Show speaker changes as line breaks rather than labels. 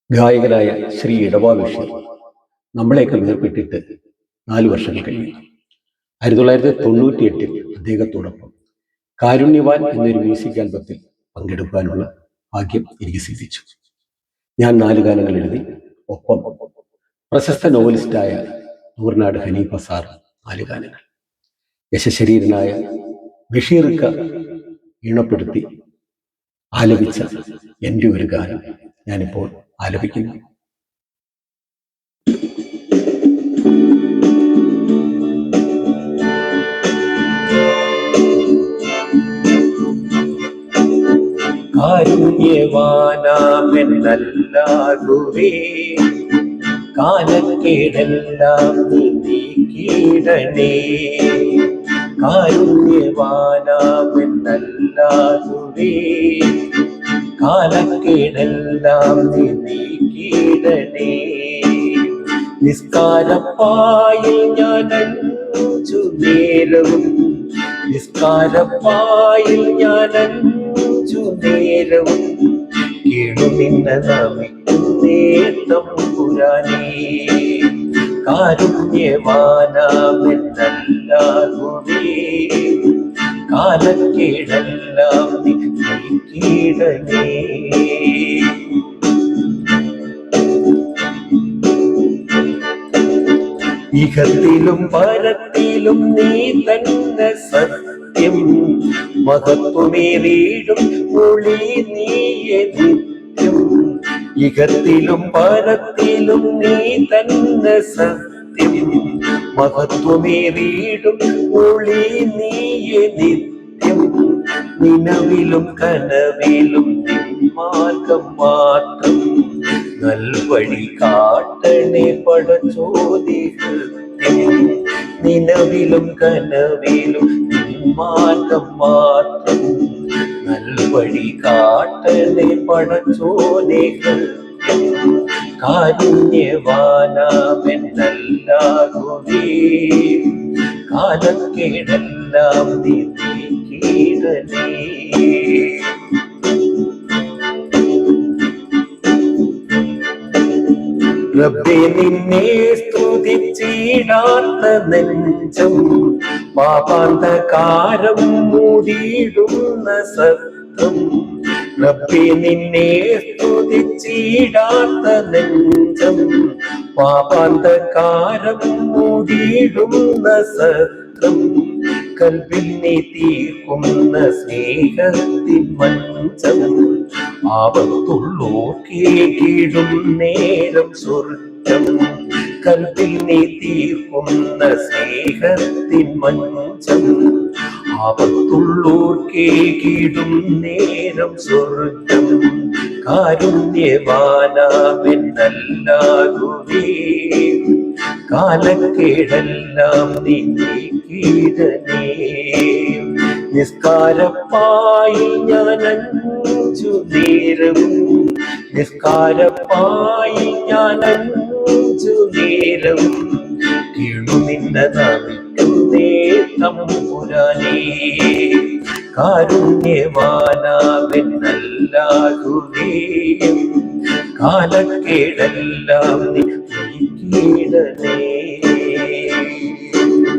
ഗായകനായ ശ്രീ ഇടവാ ബഷീർ നമ്മളെയൊക്കെ വേർപെട്ടിട്ട് 4 വർഷങ്ങൾ കഴിഞ്ഞു. 1998 അദ്ദേഹത്തോടൊപ്പം കാരുണ്യവാൻ എന്നൊരു മ്യൂസിക് ആൽബത്തിൽ പങ്കെടുക്കാനുള്ള ഭാഗ്യം എനിക്ക് സിദ്ധിച്ചു. ഞാൻ 4 ഗാനങ്ങൾ എഴുതി. ഒപ്പം പ്രശസ്ത നോവലിസ്റ്റായ നൂർനാട് ഹനീഫ സാർ 4 ഗാനങ്ങൾ. യശശരീരനായ ബഷീർക്ക ഈണപ്പെടുത്തി ആലപിച്ച എൻ്റെ ഒരു ഗാനം ഞാനിപ്പോൾ ആലപിക്കുന്നു. കാരുണ്യവാനാമെന്നല്ലാകുവേ കാലക്കേടെല്ലാം നീക്കിയിടണേ. കാരുണ്യവാനാമെന്നല്ലാകുവേ കാലക്കേടെല്ലാം നീക്കിയിടണേ. നിസ്കാരപ്പായിൽ ഞാൻ 5 നേരവും നിസ്കാരപ്പായിൽ ഞാൻ 5 നേരവും കേളുനിന്ന നമിക്കുന്നേ തമ്പുരാനേ. കാരുണ്യവാനാമെന്നല്ലാകുവേ കാലക്കേടെല്ലാം നീക്കിയിടണേ. ഇഹത്തിലും പരത്തിലും നീ തന്നെ സത്യം, മഹത്വമേറിയിടും ഒളി നീയെ നിത്യം. ഇഹത്തിലും പരത്തിലും നീ തന്നെ സത്യം, മഹത്വമേറിയിടും ഒളി നീയെ നിത്യം. നിലവിലും കനവിലും നിന്മാർഗം മാത്രം നൽവഴി കാട്ടണേ പടച്ചോനെ കൃത്യം. നിലവിലും കനവിലും നിന്മാർഗം മാത്രം നൽവഴി കാട്ടണേ പടച്ചോനെ കൃത്യം. കാരുണ്യവാനാമെന്നല്ലാകുവേ കാലക്കേടെല്ലാം നീക്കിയിടണേ. റബ്ബേ നിന്നെ സ്തുതിച്ചിടാത്ത നെഞ്ചം പാപാന്തകാരം മൂടിയിടുന്ന സത്യം. റബ്ബേ നിന്നെ സ്തുതിച്ചിടാത്ത നെഞ്ചം പാപാന്തകാരം മൂടിയിടുന്ന സത്യം. കൽബിൽ നീ തീർക്കുന്ന സ്നേഹത്തിൻ മഞ്ചം ആപത്തുള്ളോർക്കേകിടും നേരം സ്വർഗം. കൽബിൽ നീ തീർക്കുന്ന സ്നേഹത്തിൻ മഞ്ചം ആപത്തുള്ളോർക്കേകിടും നേരം സ്വർഗം. കാരുണ്യവാനാമെന്നല്ലാകുവേ കാലക്കേടെല്ലാം നീക്കിയിടണേ. നിസ്കാരപ്പായിൽ ഞാൻ 5 നേരവും നിസ്കാരപ്പായിൽ ഞാൻ 5 നേരവും കേളുനിന്ന നമിക്കുന്നേ തമ്പുരാനേ. കാരുണ്യവാനാമെന്നല്ലാകുവേ കാലക്കേടെല്ലാം നീക്കിയിടണേ.